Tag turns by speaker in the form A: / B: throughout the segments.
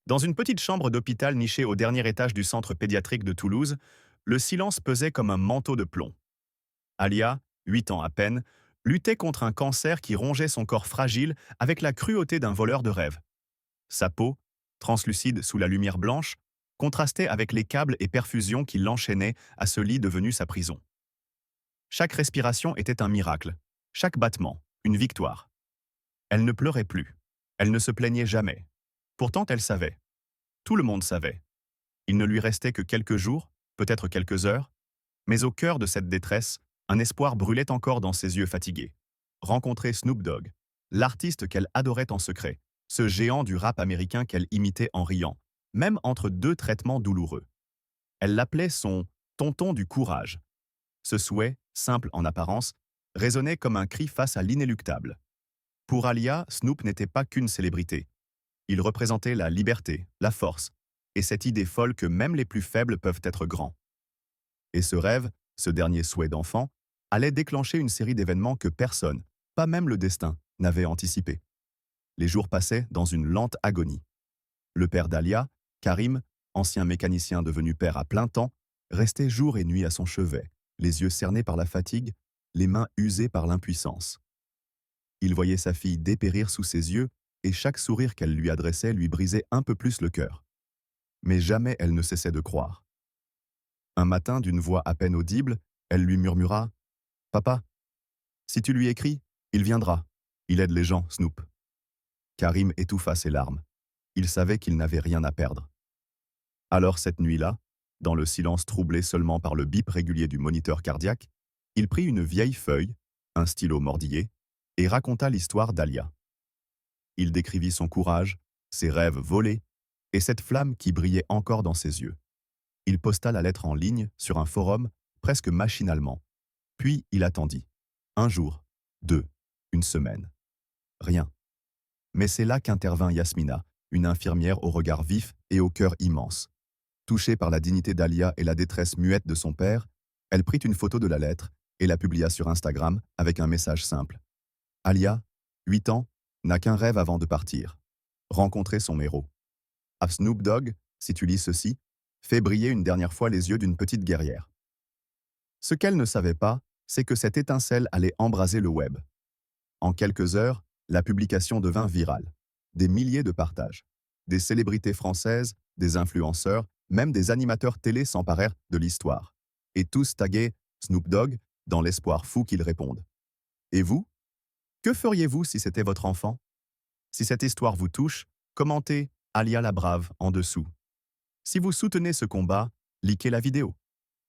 A: Dans une petite chambre d'hôpital nichée au dernier étage du centre pédiatrique de Toulouse, le silence pesait comme un manteau de plomb. Alia, 8 ans à peine, luttait contre un cancer qui rongeait son corps fragile avec la cruauté d'un voleur de rêve. Sa peau, translucide sous la lumière blanche, contrastait avec les câbles et perfusions qui l'enchaînaient à ce lit devenu sa prison. Chaque respiration était un miracle, chaque battement, une victoire. Elle ne pleurait plus. Elle ne se plaignait jamais. Pourtant, elle savait. Tout le monde savait. Il ne lui restait que quelques jours, peut-être quelques heures, mais au cœur de cette détresse, un espoir brûlait encore dans ses yeux fatigués. Rencontrer Snoop Dogg, l'artiste qu'elle adorait en secret, ce géant du rap américain qu'elle imitait en riant, même entre deux traitements douloureux. Elle l'appelait son tonton du courage. Ce souhait, simple en apparence, résonnait comme un cri face à l'inéluctable. Pour Alia, Snoop n'était pas qu'une célébrité. Il représentait la liberté, la force, et cette idée folle que même les plus faibles peuvent être grands. Et ce rêve, ce dernier souhait d'enfant, allait déclencher une série d'événements que personne, pas même le destin, n'avait anticipé. Les jours passaient dans une lente agonie. Le père d'Alia, Karim, ancien mécanicien devenu père à plein temps, restait jour et nuit à son chevet, les yeux cernés par la fatigue, les mains usées par l'impuissance. Il voyait sa fille dépérir sous ses yeux, et chaque sourire qu'elle lui adressait lui brisait un peu plus le cœur. Mais jamais elle ne cessait de croire. Un matin, d'une voix à peine audible, elle lui murmura « Papa, si tu lui écris, il viendra. Il aide les gens, Snoop. » Karim étouffa ses larmes. Il savait qu'il n'avait rien à perdre. Alors cette nuit-là, dans le silence troublé seulement par le bip régulier du moniteur cardiaque, il prit une vieille feuille, un stylo mordillé, et raconta l'histoire d'Alia. Il décrivit son courage, ses rêves volés, et cette flamme qui brillait encore dans ses yeux. Il posta la lettre en ligne sur un forum, presque machinalement. Puis il attendit. Un jour, deux, une semaine. Rien. Mais c'est là qu'intervint Yasmina, une infirmière au regard vif et au cœur immense. Touchée par la dignité d'Alia et la détresse muette de son père, elle prit une photo de la lettre et la publia sur Instagram avec un message simple. Alia, 8 ans, n'a qu'un rêve avant de partir. Rencontrer son héros. À Snoop Dogg, si tu lis ceci, fait briller une dernière fois les yeux d'une petite guerrière. Ce qu'elle ne savait pas, c'est que cette étincelle allait embraser le web. En quelques heures, la publication devint virale. Des milliers de partages. Des célébrités françaises, des influenceurs, même des animateurs télé s'emparèrent de l'histoire. Et tous taguaient Snoop Dogg dans l'espoir fou qu'il réponde. Et vous? Que feriez-vous si c'était votre enfant? Si cette histoire vous touche, commentez Alia la Brave en dessous. Si vous soutenez ce combat, likez la vidéo.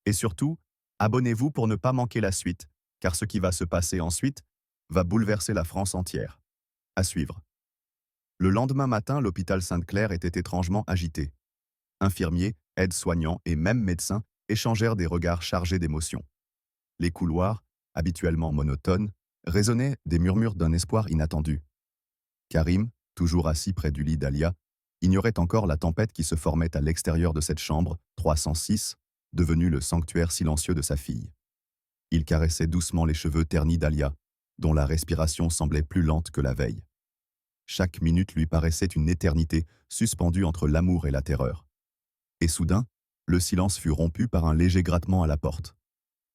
A: Et surtout, abonnez-vous pour ne pas manquer la suite, car ce qui va se passer ensuite va bouleverser la France entière. À suivre. Le lendemain matin, l'hôpital Sainte-Claire était étrangement agité. Infirmiers, aides-soignants et même médecins échangèrent des regards chargés d'émotion. Les couloirs, habituellement monotones, résonnaient des murmures d'un espoir inattendu. Karim, toujours assis près du lit d'Alia, ignorait encore la tempête qui se formait à l'extérieur de cette chambre, 306, devenue le sanctuaire silencieux de sa fille. Il caressait doucement les cheveux ternis d'Alia, dont la respiration semblait plus lente que la veille. Chaque minute lui paraissait une éternité, suspendue entre l'amour et la terreur. Et soudain, le silence fut rompu par un léger grattement à la porte.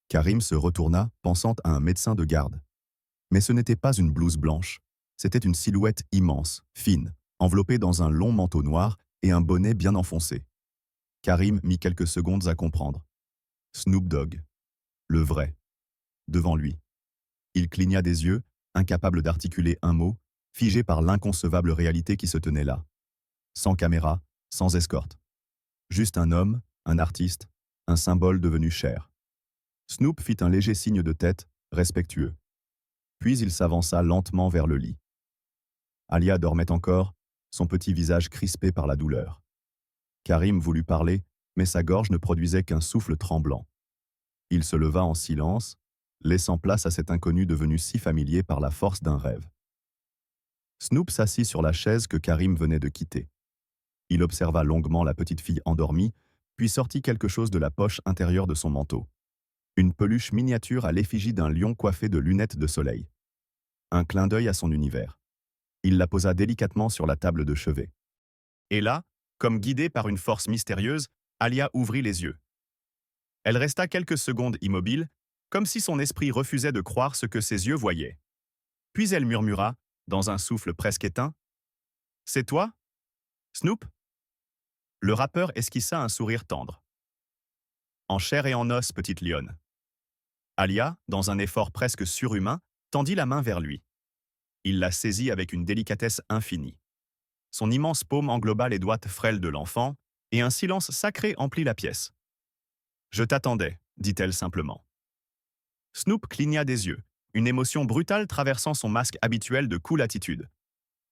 A: Karim se retourna, pensant à un médecin de garde. Mais ce n'était pas une blouse blanche, c'était une silhouette immense, fine, enveloppée dans un long manteau noir et un bonnet bien enfoncé. Karim mit quelques secondes à comprendre. Snoop Dogg. Le vrai. Devant lui. Il cligna des yeux, incapable d'articuler un mot, figé par l'inconcevable réalité qui se tenait là. Sans caméra, sans escorte. Juste un homme, un artiste, un symbole devenu cher. Snoop fit un léger signe de tête, respectueux. Puis il s'avança lentement vers le lit. Alia dormait encore, son petit visage crispé par la douleur. Karim voulut parler, mais sa gorge ne produisait qu'un souffle tremblant. Il se leva en silence, laissant place à cet inconnu devenu si familier par la force d'un rêve. Snoop s'assit sur la chaise que Karim venait de quitter. Il observa longuement la petite fille endormie, puis sortit quelque chose de la poche intérieure de son manteau. Une peluche miniature à l'effigie d'un lion coiffé de lunettes de soleil. Un clin d'œil à son univers. Il la posa délicatement sur la table de chevet. Et là, Comme guidée par une force mystérieuse, Alia ouvrit les yeux. Elle resta quelques secondes immobile, comme si son esprit refusait de croire ce que ses yeux voyaient. Puis elle murmura, dans un souffle presque éteint, « C'est toi, Snoop ?» Le rappeur esquissa un sourire tendre. « En chair et en os, petite lionne. » Alia, dans un effort presque surhumain, tendit la main vers lui. Il la saisit avec une délicatesse infinie. Son immense paume engloba les doigts frêles de l'enfant, et un silence sacré emplit la pièce. « Je t'attendais, » dit-elle simplement. Snoop cligna des yeux, une émotion brutale traversant son masque habituel de cool attitude.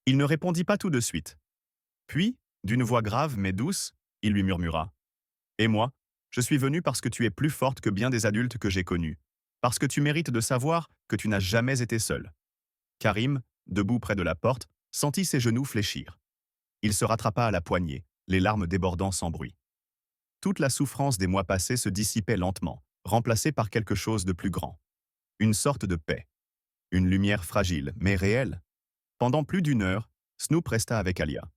A: Il ne répondit pas tout de suite. Puis, d'une voix grave mais douce, il lui murmura. « Et moi, je suis venu parce que tu es plus forte que bien des adultes que j'ai connus, parce que tu mérites de savoir que tu n'as jamais été seule. » Karim, debout près de la porte, sentit ses genoux fléchir. Il se rattrapa à la poignée, les larmes débordant sans bruit. Toute la souffrance des mois passés se dissipait lentement, remplacée par quelque chose de plus grand. Une sorte de paix. Une lumière fragile, mais réelle. Pendant plus d'une heure, Snoop resta avec Alia.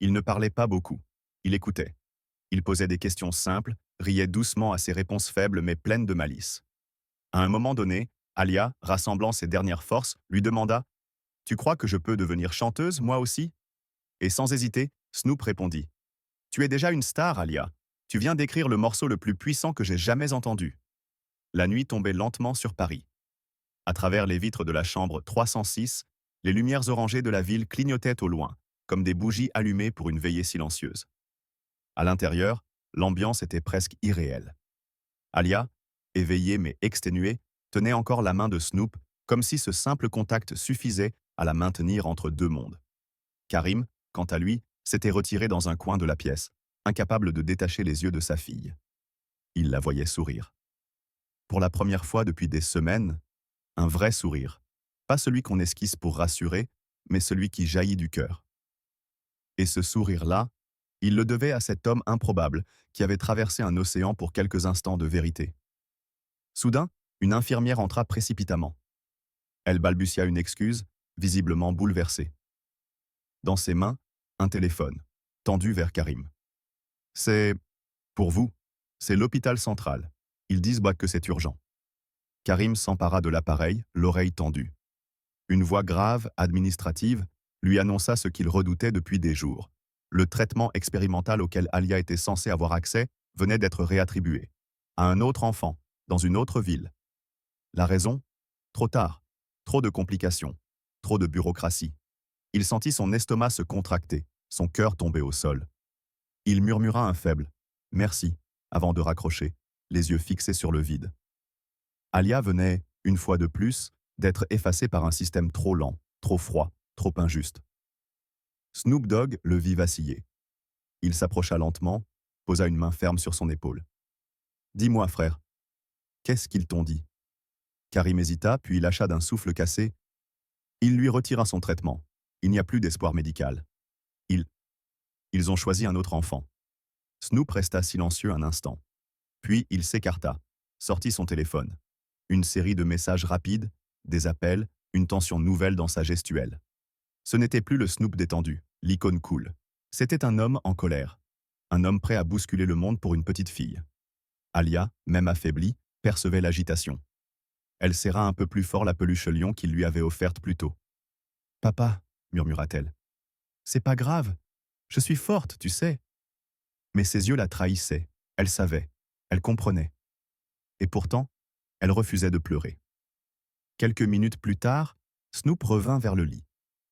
A: Il ne parlait pas beaucoup. Il écoutait. Il posait des questions simples, riait doucement à ses réponses faibles mais pleines de malice. À un moment donné, Alia, rassemblant ses dernières forces, lui demanda « Tu crois que je peux devenir chanteuse, moi aussi ?» Et sans hésiter, Snoop répondit « Tu es déjà une star, Alia. Tu viens d'écrire le morceau le plus puissant que j'ai jamais entendu. » La nuit tombait lentement sur Paris. À travers les vitres de la chambre 306, les lumières orangées de la ville clignotaient au loin, comme des bougies allumées pour une veillée silencieuse. À l'intérieur, l'ambiance était presque irréelle. Alia, éveillée mais exténuée, tenait encore la main de Snoop, comme si ce simple contact suffisait à la maintenir entre deux mondes. Karim, quant à lui, s'était retiré dans un coin de la pièce, incapable de détacher les yeux de sa fille. Il la voyait sourire. Pour la première fois depuis des semaines, un vrai sourire. Pas celui qu'on esquisse pour rassurer, mais celui qui jaillit du cœur. Et ce sourire-là, il le devait à cet homme improbable qui avait traversé un océan pour quelques instants de vérité. Soudain, une infirmière entra précipitamment. Elle balbutia une excuse, visiblement bouleversée. Dans ses mains, un téléphone, tendu vers Karim. « C'est... pour vous. C'est l'hôpital central. Ils disent que c'est urgent. » Karim s'empara de l'appareil, l'oreille tendue. Une voix grave, administrative, lui annonça ce qu'il redoutait depuis des jours. Le traitement expérimental auquel Alia était censée avoir accès venait d'être réattribué. À un autre enfant, dans une autre ville. La raison? Trop tard. Trop de complications. Trop de bureaucratie. Il sentit son estomac se contracter, son cœur tomber au sol. Il murmura un faible « Merci » avant de raccrocher, les yeux fixés sur le vide. Alia venait, une fois de plus, d'être effacée par un système trop lent, trop froid, trop injuste. Snoop Dogg le vit vaciller. Il s'approcha lentement, posa une main ferme sur son épaule. « Dis-moi, frère, qu'est-ce qu'ils t'ont dit ?» Karim hésita, puis lâcha d'un souffle cassé. Il lui retira son traitement. Il n'y a plus d'espoir médical. Ils ont choisi un autre enfant. Snoop resta silencieux un instant. Puis il s'écarta, sortit son téléphone. Une série de messages rapides, des appels, une tension nouvelle dans sa gestuelle. Ce n'était plus le Snoop détendu, l'icône cool. C'était un homme en colère. Un homme prêt à bousculer le monde pour une petite fille. Alia, même affaiblie, percevait l'agitation. Elle serra un peu plus fort la peluche lion qu'il lui avait offerte plus tôt. « Papa, » murmura-t-elle. « C'est pas grave. Je suis forte, tu sais. » Mais ses yeux la trahissaient. Elle savait. Elle comprenait. Et pourtant, elle refusait de pleurer. Quelques minutes plus tard, Snoop revint vers le lit.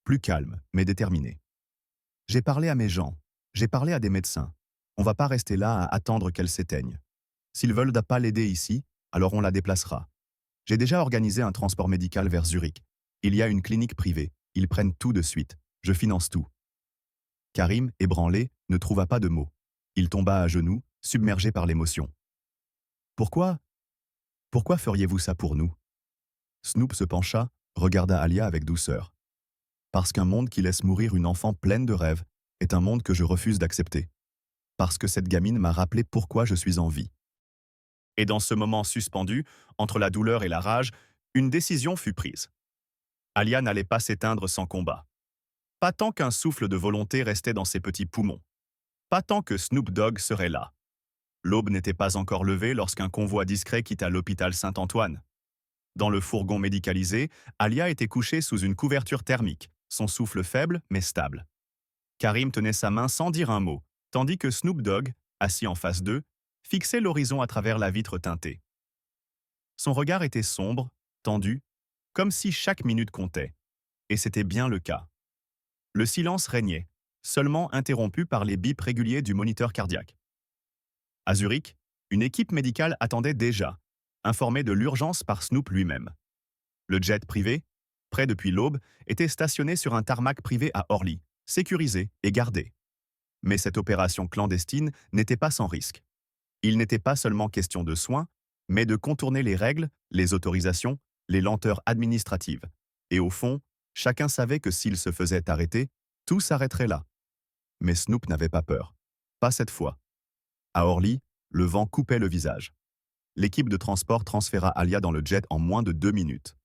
A: Plus calme, mais déterminé. « J'ai parlé à mes gens. J'ai parlé à des médecins. On va pas rester là à attendre qu'elle s'éteigne. S'ils veulent pas l'aider ici, alors on la déplacera. J'ai déjà organisé un transport médical vers Zurich. Il y a une clinique privée. Ils prennent tout de suite. Je finance tout. » Karim, ébranlé, ne trouva pas de mots. Il tomba à genoux, submergé par l'émotion. « Pourquoi feriez-vous ça pour nous ?» Snoop se pencha, regarda Alia avec douceur. « Parce qu'un monde qui laisse mourir une enfant pleine de rêves est un monde que je refuse d'accepter. Parce que cette gamine m'a rappelé pourquoi je suis en vie. » Et dans ce moment suspendu, entre la douleur et la rage, une décision fut prise. Alia n'allait pas s'éteindre sans combat. Pas tant qu'un souffle de volonté restait dans ses petits poumons. Pas tant que Snoop Dogg serait là. L'aube n'était pas encore levée lorsqu'un convoi discret quitta l'hôpital Saint-Antoine. Dans le fourgon médicalisé, Alia était couchée sous une couverture thermique, son souffle faible mais stable. Karim tenait sa main sans dire un mot, tandis que Snoop Dogg, assis en face d'eux, fixait l'horizon à travers la vitre teintée. Son regard était sombre, tendu, comme si chaque minute comptait. Et c'était bien le cas. Le silence régnait, seulement interrompu par les bips réguliers du moniteur cardiaque. À Zurich, une équipe médicale attendait déjà, informée de l'urgence par Snoop lui-même. Le jet privé, prêt depuis l'aube, était stationné sur un tarmac privé à Orly, sécurisé et gardé. Mais cette opération clandestine n'était pas sans risque. Il n'était pas seulement question de soins, mais de contourner les règles, les autorisations, les lenteurs administratives. Et au fond, chacun savait que s'il se faisait arrêter, tout s'arrêterait là. Mais Snoop n'avait pas peur. Pas cette fois. À Orly, le vent coupait le visage. L'équipe de transport transféra Alia dans le jet en moins de 2 minutes.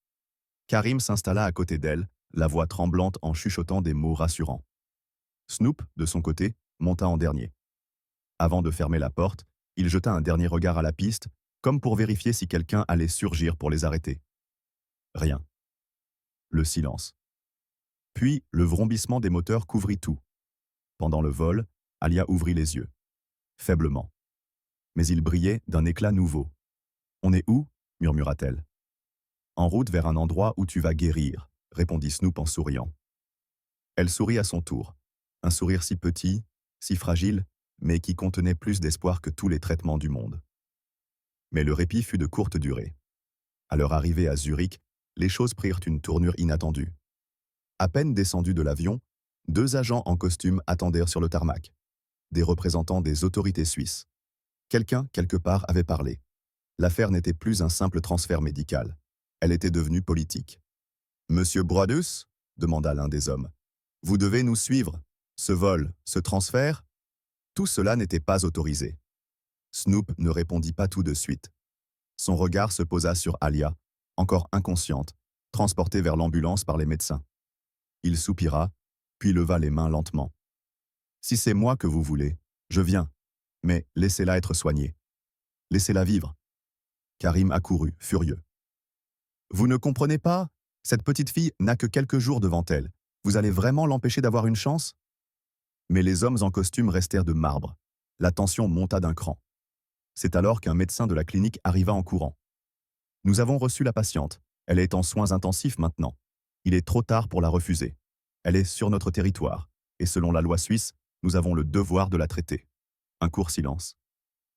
A: Karim s'installa à côté d'elle, la voix tremblante en chuchotant des mots rassurants. Snoop, de son côté, monta en dernier. Avant de fermer la porte, il jeta un dernier regard à la piste, comme pour vérifier si quelqu'un allait surgir pour les arrêter. Rien. Le silence. Puis, le vrombissement des moteurs couvrit tout. Pendant le vol, Alia ouvrit les yeux. Faiblement. Mais ils brillaient d'un éclat nouveau. « On est où ?» murmura-t-elle. « En route vers un endroit où tu vas guérir », répondit Snoop en souriant. Elle sourit à son tour. Un sourire si petit, si fragile, mais qui contenait plus d'espoir que tous les traitements du monde. Mais le répit fut de courte durée. À leur arrivée à Zurich, les choses prirent une tournure inattendue. À peine descendus de l'avion, 2 agents en costume attendèrent sur le tarmac. Des représentants des autorités suisses. Quelqu'un, quelque part, avait parlé. L'affaire n'était plus un simple transfert médical. Elle était devenue politique. « Monsieur Broadus ?» demanda l'un des hommes. « Vous devez nous suivre. Ce vol, ce transfert ?» Tout cela n'était pas autorisé. Snoop ne répondit pas tout de suite. Son regard se posa sur Alia, encore inconsciente, transportée vers l'ambulance par les médecins. Il soupira, puis leva les mains lentement. « Si c'est moi que vous voulez, je viens, mais laissez-la être soignée. Laissez-la vivre. » Karim accourut, furieux. « Vous ne comprenez pas? Cette petite fille n'a que quelques jours devant elle. Vous allez vraiment l'empêcher d'avoir une chance ?» Mais les hommes en costume restèrent de marbre. La tension monta d'un cran. C'est alors qu'un médecin de la clinique arriva en courant. « Nous avons reçu la patiente. Elle est en soins intensifs maintenant. Il est trop tard pour la refuser. Elle est sur notre territoire, et selon la loi suisse, nous avons le devoir de la traiter. » Un court silence.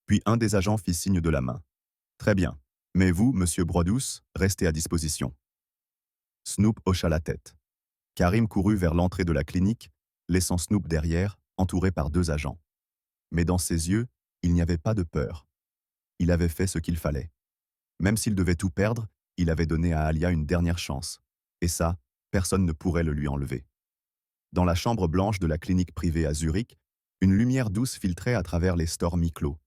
A: Puis un des agents fit signe de la main. « Très bien. Mais vous, monsieur Broadus, restez à disposition. » Snoop hocha la tête. Karim courut vers l'entrée de la clinique, laissant Snoop derrière, entouré par 2 agents. Mais dans ses yeux, il n'y avait pas de peur. Il avait fait ce qu'il fallait. Même s'il devait tout perdre, il avait donné à Alia une dernière chance. Et ça, personne ne pourrait le lui enlever. Dans la chambre blanche de la clinique privée à Zurich, une lumière douce filtrait à travers les stores mi-clos.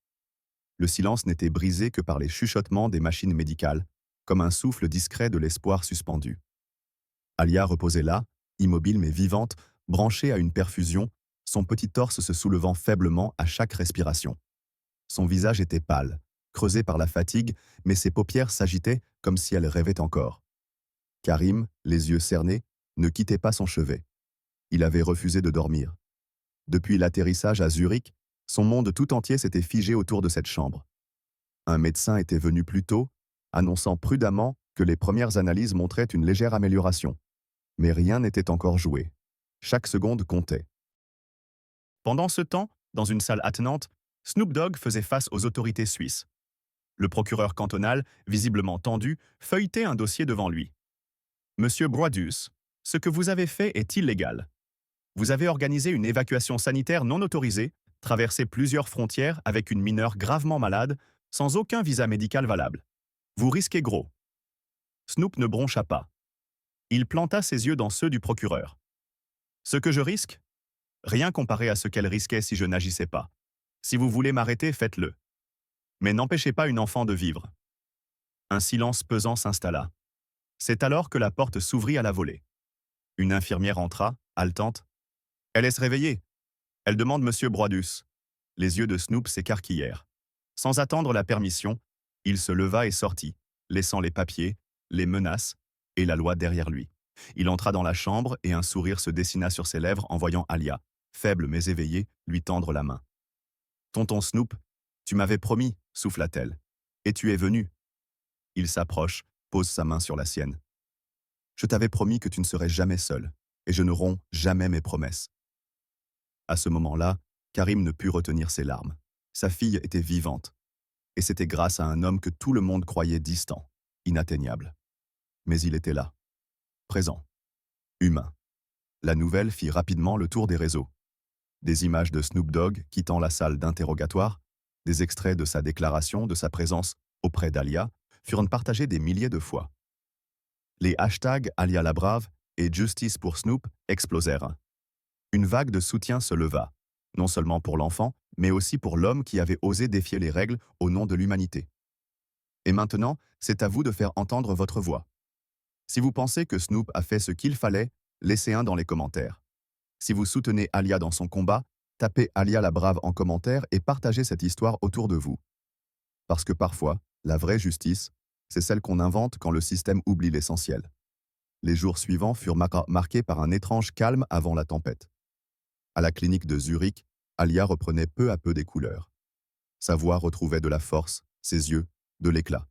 A: Le silence n'était brisé que par les chuchotements des machines médicales, comme un souffle discret de l'espoir suspendu. Alia reposait là, immobile mais vivante, branchée à une perfusion, son petit torse se soulevant faiblement à chaque respiration. Son visage était pâle, creusé par la fatigue, mais ses paupières s'agitaient comme si elle rêvait encore. Karim, les yeux cernés, ne quittait pas son chevet. Il avait refusé de dormir. Depuis l'atterrissage à Zurich, son monde tout entier s'était figé autour de cette chambre. Un médecin était venu plus tôt, annonçant prudemment que les premières analyses montraient une légère amélioration. Mais rien n'était encore joué. Chaque seconde comptait. Pendant ce temps, dans une salle attenante, Snoop Dogg faisait face aux autorités suisses. Le procureur cantonal, visiblement tendu, feuilletait un dossier devant lui. « Monsieur Broadus, ce que vous avez fait est illégal. Vous avez organisé une évacuation sanitaire non autorisée, traversé plusieurs frontières avec une mineure gravement malade, sans aucun visa médical valable. Vous risquez gros. » Snoop ne broncha pas. Il planta ses yeux dans ceux du procureur. « Ce que je risque ? Rien comparé à ce qu'elle risquait si je n'agissais pas. Si vous voulez m'arrêter, faites-le. Mais n'empêchez pas une enfant de vivre. » Un silence pesant s'installa. C'est alors que la porte s'ouvrit à la volée. Une infirmière entra, haletante. « Elle est réveillée. » Elle demande Monsieur Broadus. Les yeux de Snoop s'écarquillèrent. Sans attendre la permission, il se leva et sortit, laissant les papiers, les menaces et la loi derrière lui. Il entra dans la chambre et un sourire se dessina sur ses lèvres en voyant Alia, faible mais éveillée, lui tendre la main. Tonton Snoop, tu m'avais promis, souffla-t-elle. Et tu es venu. Il s'approche, pose sa main sur la sienne. Je t'avais promis que tu ne serais jamais seul, et je ne romps jamais mes promesses. À ce moment-là, Karim ne put retenir ses larmes. Sa fille était vivante, et c'était grâce à un homme que tout le monde croyait distant, inatteignable. Mais il était là, présent, humain. La nouvelle fit rapidement le tour des réseaux. Des images de Snoop Dogg quittant la salle d'interrogatoire, des extraits de sa déclaration de sa présence auprès d'Alia furent partagés des milliers de fois. Les hashtags Alia la Brave et Justice pour Snoop explosèrent. Une vague de soutien se leva, non seulement pour l'enfant, mais aussi pour l'homme qui avait osé défier les règles au nom de l'humanité. Et maintenant, c'est à vous de faire entendre votre voix. Si vous pensez que Snoop a fait ce qu'il fallait, laissez un dans les commentaires. Si vous soutenez Alia dans son combat, tapez Alia la Brave en commentaire et partagez cette histoire autour de vous. Parce que parfois, la vraie justice, c'est celle qu'on invente quand le système oublie l'essentiel. Les jours suivants furent marqués par un étrange calme avant la tempête. À la clinique de Zurich, Alia reprenait peu à peu des couleurs. Sa voix retrouvait de la force, ses yeux, de l'éclat.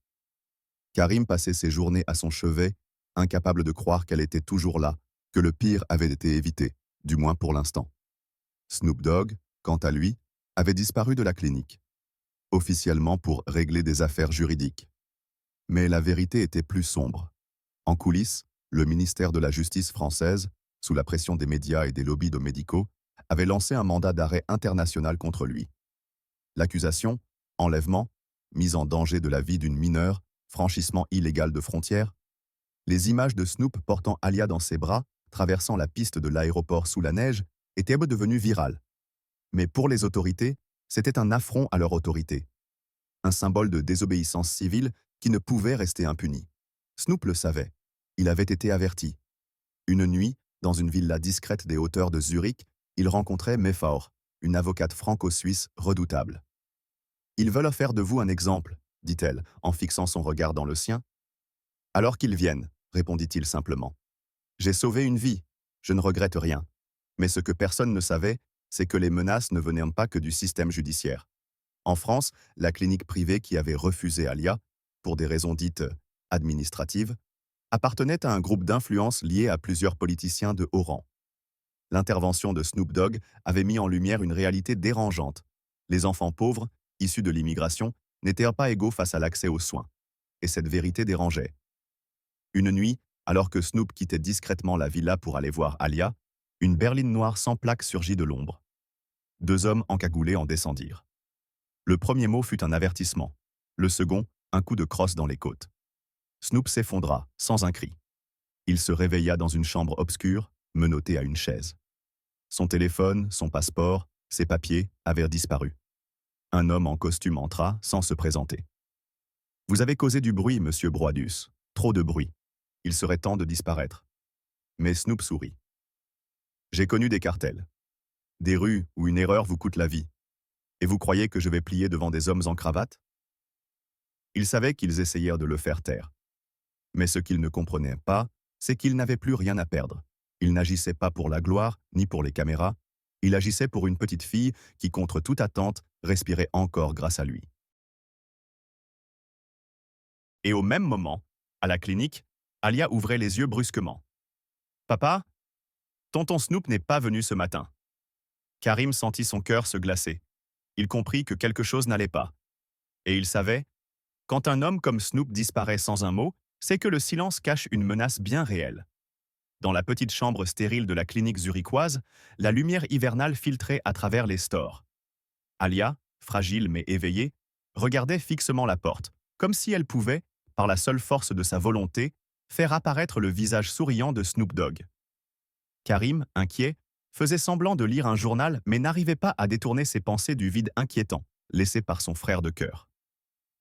A: Karim passait ses journées à son chevet, incapable de croire qu'elle était toujours là, que le pire avait été évité, du moins pour l'instant. Snoop Dogg, quant à lui, avait disparu de la clinique, officiellement pour régler des affaires juridiques. Mais la vérité était plus sombre. En coulisses, le ministère de la Justice française, sous la pression des médias et des lobbies de médicaux, avait lancé un mandat d'arrêt international contre lui. L'accusation, enlèvement, mise en danger de la vie d'une mineure, franchissement illégal de frontières, les images de Snoop portant Alia dans ses bras, traversant la piste de l'aéroport sous la neige, étaient devenues virales. Mais pour les autorités, c'était un affront à leur autorité. Un symbole de désobéissance civile qui ne pouvait rester impuni. Snoop le savait. Il avait été averti. Une nuit, dans une villa discrète des hauteurs de Zurich, il rencontrait Mefaor, une avocate franco-suisse redoutable. « Ils veulent faire de vous un exemple, dit-elle, en fixant son regard dans le sien. « Alors qu'ils viennent, répondit-il simplement. J'ai sauvé une vie, je ne regrette rien. Mais ce que personne ne savait, c'est que les menaces ne venaient pas que du système judiciaire. En France, la clinique privée qui avait refusé Alia, pour des raisons dites administratives, appartenait à un groupe d'influence lié à plusieurs politiciens de haut rang. L'intervention de Snoop Dogg avait mis en lumière une réalité dérangeante. Les enfants pauvres, issus de l'immigration, n'étaient pas égaux face à l'accès aux soins. Et cette vérité dérangeait. Une nuit, alors que Snoop quittait discrètement la villa pour aller voir Alia, une berline noire sans plaque surgit de l'ombre. Deux hommes encagoulés en descendirent. Le premier mot fut un avertissement. Le second, un coup de crosse dans les côtes. Snoop s'effondra, sans un cri. Il se réveilla dans une chambre obscure, menotté à une chaise. Son téléphone, son passeport, ses papiers avaient disparu. Un homme en costume entra, sans se présenter. « Vous avez causé du bruit, monsieur Broadus. Trop de bruit. Il serait temps de disparaître. » Mais Snoop sourit. « J'ai connu des cartels. Des rues où une erreur vous coûte la vie. Et vous croyez que je vais plier devant des hommes en cravate ?» Il savait qu'ils essayèrent de le faire taire. Mais ce qu'il ne comprenait pas, c'est qu'il n'avait plus rien à perdre. Il n'agissait pas pour la gloire, ni pour les caméras. Il agissait pour une petite fille qui, contre toute attente, respirait encore grâce à lui. Et au même moment, à la clinique, Alia ouvrait les yeux brusquement. « Papa, tonton Snoop n'est pas venu ce matin. » Karim sentit son cœur se glacer. Il comprit que quelque chose n'allait pas. Et il savait, quand un homme comme Snoop disparaît sans un mot, c'est que le silence cache une menace bien réelle. Dans la petite chambre stérile de la clinique zurichoise, la lumière hivernale filtrait à travers les stores. Alia, fragile mais éveillée, regardait fixement la porte, comme si elle pouvait, par la seule force de sa volonté, faire apparaître le visage souriant de Snoop Dogg. Karim, inquiet, faisait semblant de lire un journal mais n'arrivait pas à détourner ses pensées du vide inquiétant, laissé par son frère de cœur.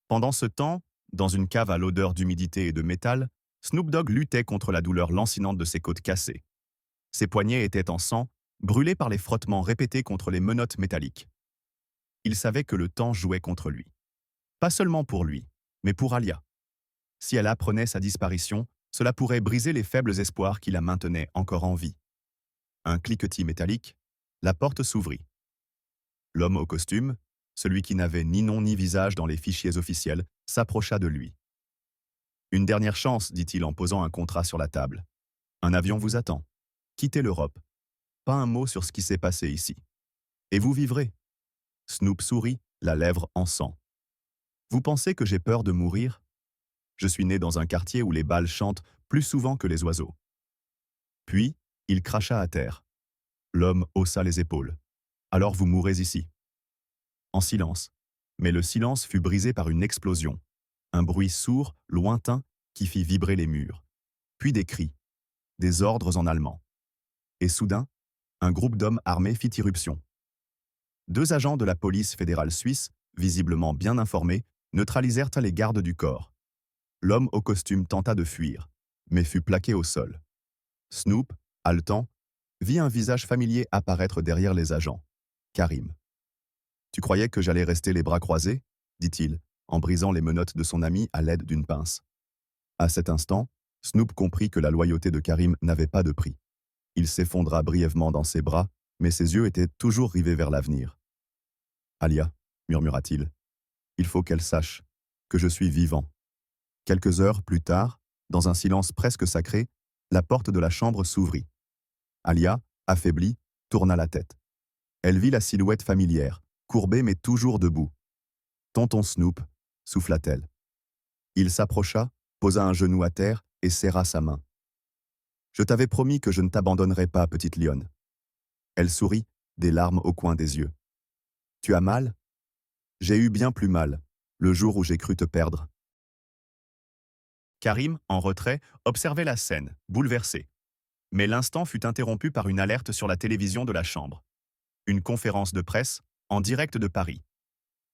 A: Pendant ce temps, dans une cave à l'odeur d'humidité et de métal, Snoop Dogg luttait contre la douleur lancinante de ses côtes cassées. Ses poignets étaient en sang, brûlé par les frottements répétés contre les menottes métalliques. Il savait que le temps jouait contre lui. Pas seulement pour lui, mais pour Alia. Si elle apprenait sa disparition, cela pourrait briser les faibles espoirs qui la maintenaient encore en vie. Un cliquetis métallique, la porte s'ouvrit. L'homme au costume, celui qui n'avait ni nom ni visage dans les fichiers officiels, s'approcha de lui. Une dernière chance, dit-il en posant un contrat sur la table. Un avion vous attend. Quittez l'Europe. Pas un mot sur ce qui s'est passé ici. Et vous vivrez. Snoop sourit, la lèvre en sang. Vous pensez que j'ai peur de mourir? Je suis né dans un quartier où les balles chantent plus souvent que les oiseaux. Puis, il cracha à terre. L'homme haussa les épaules. Alors vous mourrez ici. En silence. Mais le silence fut brisé par une explosion. Un bruit sourd, lointain, qui fit vibrer les murs. Puis des cris. Des ordres en allemand. Et soudain, un groupe d'hommes armés fit irruption. 2 agents de la police fédérale suisse, visiblement bien informés, neutralisèrent les gardes du corps. L'homme au costume tenta de fuir, mais fut plaqué au sol. Snoop, haletant, vit un visage familier apparaître derrière les agents. Karim. « Tu croyais que j'allais rester les bras croisés ?» dit-il, en brisant les menottes de son ami à l'aide d'une pince. À cet instant, Snoop comprit que la loyauté de Karim n'avait pas de prix. Il s'effondra brièvement dans ses bras, mais ses yeux étaient toujours rivés vers l'avenir. « Alia, murmura-t-il, il faut qu'elle sache que je suis vivant. » Quelques heures plus tard, dans un silence presque sacré, la porte de la chambre s'ouvrit. Alia, affaiblie, tourna la tête. Elle vit la silhouette familière, courbée mais toujours debout. « Tonton Snoop » souffla-t-elle. Il s'approcha, posa un genou à terre et serra sa main. « Je t'avais promis que je ne t'abandonnerais pas, petite lionne. » Elle sourit, des larmes au coin des yeux. « Tu as mal ? J'ai eu bien plus mal, le jour où j'ai cru te perdre. » Karim, en retrait, observait la scène, bouleversé. Mais l'instant fut interrompu par une alerte sur la télévision de la Chambre. Une conférence de presse, en direct de Paris.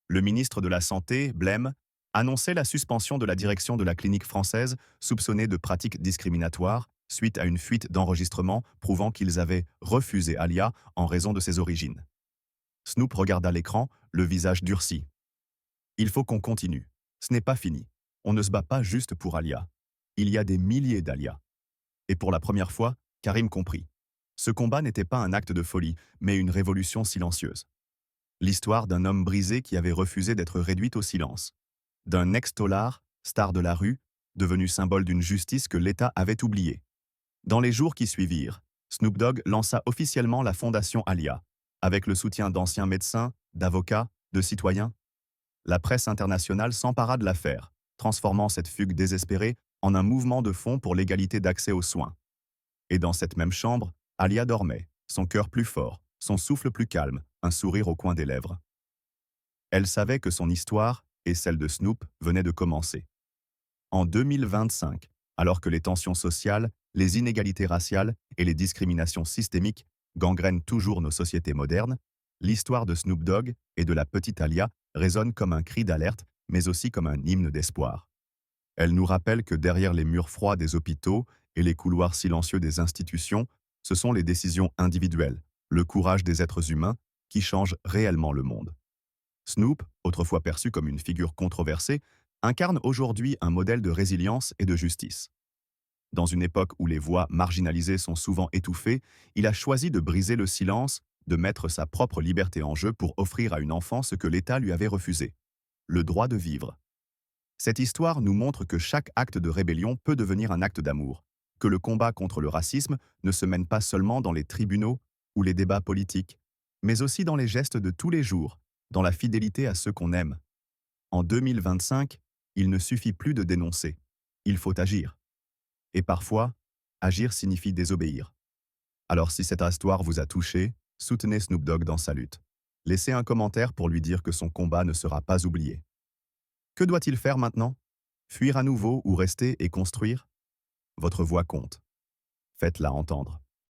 A: Le ministre de la Santé, Blême, annonçait la suspension de la direction de la clinique française soupçonnée de pratiques discriminatoires suite à une fuite d'enregistrements prouvant qu'ils avaient refusé Alia en raison de ses origines. Snoop regarda l'écran, le visage durci. « Il faut qu'on continue. Ce n'est pas fini. On ne se bat pas juste pour Alia. Il y a des milliers d'Alia. » Et pour la première fois, Karim comprit. Ce combat n'était pas un acte de folie, mais une révolution silencieuse. L'histoire d'un homme brisé qui avait refusé d'être réduit au silence. D'un ex-tolard, star de la rue, devenu symbole d'une justice que l'État avait oubliée. Dans les jours qui suivirent, Snoop Dogg lança officiellement la fondation Alia, avec le soutien d'anciens médecins, d'avocats, de citoyens. La presse internationale s'empara de l'affaire, transformant cette fugue désespérée en un mouvement de fond pour l'égalité d'accès aux soins. Et dans cette même chambre, Alia dormait, son cœur plus fort, son souffle plus calme, un sourire au coin des lèvres. Elle savait que son histoire, et celle de Snoop, venaient de commencer. En 2025, alors que les tensions sociales, les inégalités raciales et les discriminations systémiques gangrènent toujours nos sociétés modernes, l'histoire de Snoop Dogg et de la petite Alia résonne comme un cri d'alerte, mais aussi comme un hymne d'espoir. Elle nous rappelle que derrière les murs froids des hôpitaux et les couloirs silencieux des institutions, ce sont les décisions individuelles, le courage des êtres humains qui changent réellement le monde. Snoop, autrefois perçu comme une figure controversée, incarne aujourd'hui un modèle de résilience et de justice. Dans une époque où les voix marginalisées sont souvent étouffées, il a choisi de briser le silence, de mettre sa propre liberté en jeu pour offrir à une enfant ce que l'État lui avait refusé, le droit de vivre. Cette histoire nous montre que chaque acte de rébellion peut devenir un acte d'amour, que le combat contre le racisme ne se mène pas seulement dans les tribunaux ou les débats politiques, mais aussi dans les gestes de tous les jours, dans la fidélité à ceux qu'on aime. En 2025, il ne suffit plus de dénoncer, il faut agir. Et parfois, agir signifie désobéir. Alors si cette histoire vous a touché, soutenez Snoop Dogg dans sa lutte. Laissez un commentaire pour lui dire que son combat ne sera pas oublié. Que doit-il faire maintenant? Fuir à nouveau ou rester et construire? Votre voix compte. Faites-la entendre.